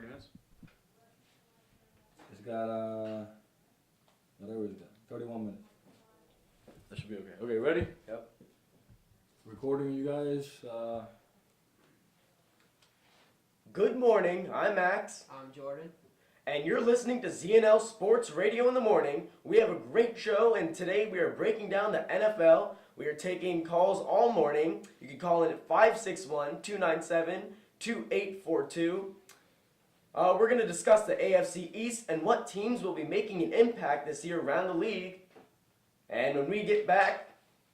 minutes. It's got whatever it's got, 31 minutes. That should be okay. Okay, ready? Yep. Recording, you guys. Good morning, I'm Max, I'm Jordan. and you're listening to ZNL Sports Radio in the Morning. We have a great show, and today we are breaking down the NFL. We are taking calls all morning. You can call in at 561-297-2842. We're going to discuss the AFC East and what teams will be making an impact this year around the league. And when we get back,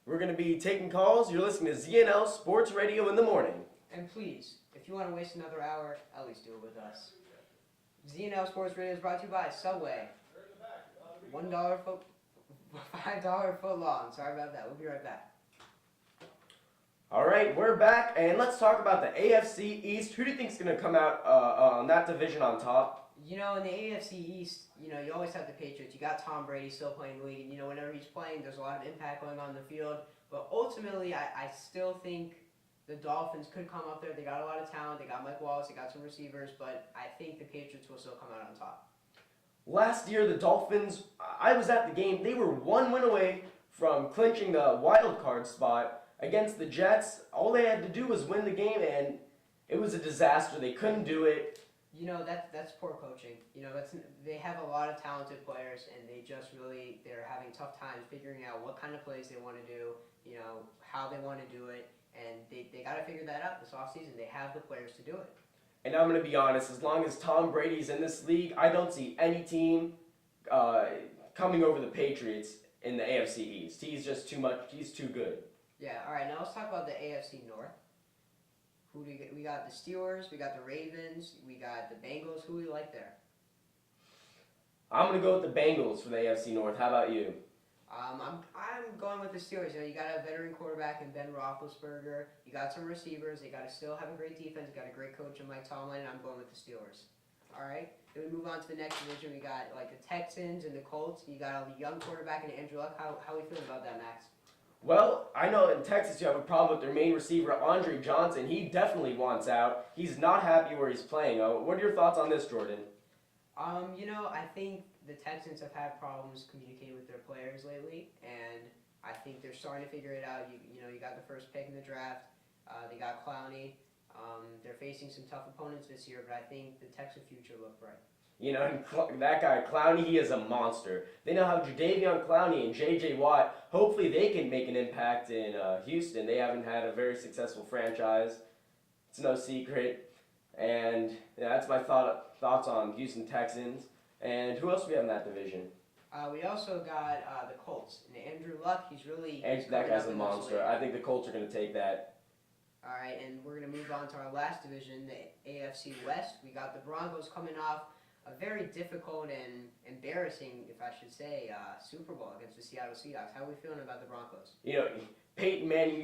we're going to be taking calls. You're listening to ZNL Sports Radio in the Morning. And please, if you want to waste another hour, at least do it with us. ZNL Sports Radio is brought to you by Subway. $1 foot, $5 foot long. Sorry about that. We'll be right back. All right, we're back, and let's talk about the AFC East. Who do you think is going to come out on that division on top? You know, in the AFC East, you always have the Patriots. You got Tom Brady still playing the league, and, whenever he's playing, there's a lot of impact going on in the field. But ultimately, I still think the Dolphins could come up there. They got a lot of talent. They got Mike Wallace. They got some receivers. But I think the Patriots will still come out on top. Last year, the Dolphins, I was at the game. They were one win away from clinching the wild card spot against the Jets. All they had to do was win the game, and it was a disaster. They couldn't do it. That's poor coaching. They have a lot of talented players, and they're having tough times figuring out what kind of plays they want to do, how they want to do it, and they got to figure that out this offseason. They have the players to do it. And I'm going to be honest, as long as Tom Brady's in this league, I don't see any team coming over the Patriots in the AFC East. He's just too much. He's too good. Yeah, all right, now let's talk about the AFC North. Who do you get? We got the Steelers, we got the Ravens, we got the Bengals. Who do you like there? I'm going to go with the Bengals for the AFC North. How about you? I'm going with the Steelers. You got a veteran quarterback in Ben Roethlisberger. You got some receivers. They got to still have a great defense. You got a great coach in Mike Tomlin, and I'm going with the Steelers. All right. Then we move on to the next division. We got the Texans and the Colts. You got a young quarterback in Andrew Luck. How are we feeling about that, Max? Well, I know in Texas you have a problem with their main receiver, Andre Johnson. He definitely wants out. He's not happy where he's playing. What are your thoughts on this, Jordan? I think the Texans have had problems communicating with their players lately, and I think they're starting to figure it out. You got the first pick in the draft. They got Clowney. They're facing some tough opponents this year, but I think the Texan future look bright. And that guy, Clowney, he is a monster. They now have Jadeveon Clowney and J.J. Watt. Hopefully they can make an impact in Houston. They haven't had a very successful franchise. It's no secret. And that's my thoughts on Houston Texans. And who else do we have in that division? We also got the Colts. And Andrew Luck, he's That guy's a monster. I think the Colts are going to take that. All right, and we're going to move on to our last division, the AFC West. We got the Broncos coming off a very difficult and embarrassing, if I should say, Super Bowl against the Seattle Seahawks. How are we feeling about the Broncos? Peyton Manning,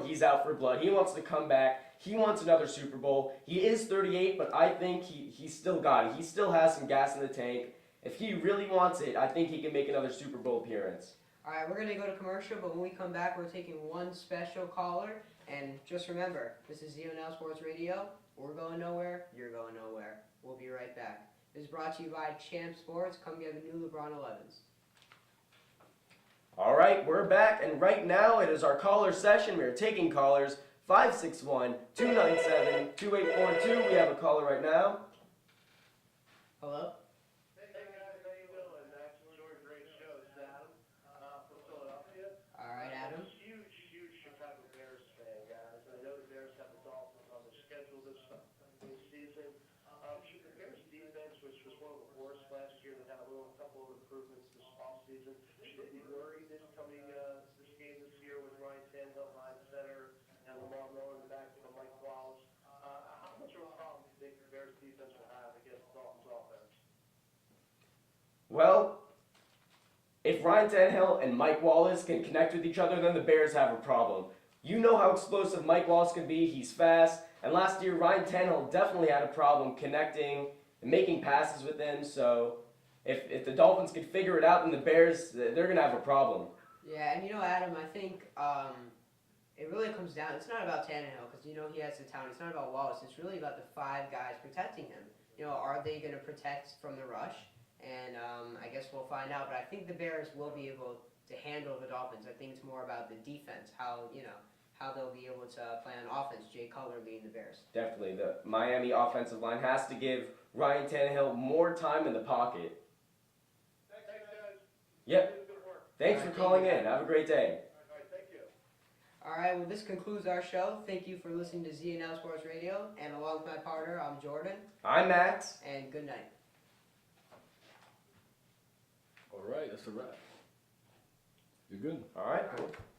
he's out for blood. He wants to come back. He wants another Super Bowl. He is 38, but I think he's still got it. He still has some gas in the tank. If he really wants it, I think he can make another Super Bowl appearance. All right, we're going to go to commercial, but when we come back, we're taking one special caller. And just remember, this is ZNL Sports Radio. We're going nowhere. You're going nowhere. We'll be right back. This is brought to you by Champ Sports. Come get a new LeBron 11s. All right, we're back, and right now it is our caller session. We are taking callers 561-297-2842. We have a caller right now. Hello? Hey guys, how you doing? Max and Jordan, great show. It's Adam from Philadelphia. All right, Adam. I'm a huge Chicago Bears fan, guys. I know the Bears have the Dolphins on the schedule this season. The Bears defense, which was one of the worst last year, they had a couple of improvements this offseason. Should they be worried this game this year with Ryan Tannehill, Ryan Center, and Lamar Miller in the back from Mike Wallace? How much of a problem do you think the Bears defense will have against the Dolphins offense? Well, if Ryan Tannehill and Mike Wallace can connect with each other, then the Bears have a problem. You know how explosive Mike Wallace can be. He's fast. And last year, Ryan Tannehill definitely had a problem connecting and making passes with him. So if the Dolphins could figure it out, then the Bears, they're going to have a problem. Yeah, and Adam, I think it really comes down, it's not about Tannehill, because he has the talent. It's not about Wallace. It's really about the five guys protecting him. are they going to protect from the rush? And I guess we'll find out. But I think the Bears will be able to handle the Dolphins. I think it's more about the defense, how they'll be able to play on offense. Jay Cutler leading the Bears. Definitely. The Miami offensive line has to give Ryan Tannehill more time in the pocket. Thanks, guys. Yep. Good work. Thanks All for right, calling thank you. in. Have a great day. All right, thank you. All right, well, this concludes our show. Thank you for listening to ZNL Sports Radio. And along with my partner, I'm Jordan. I'm Max. And good night. All right, that's a wrap. You're good. All right. Cool.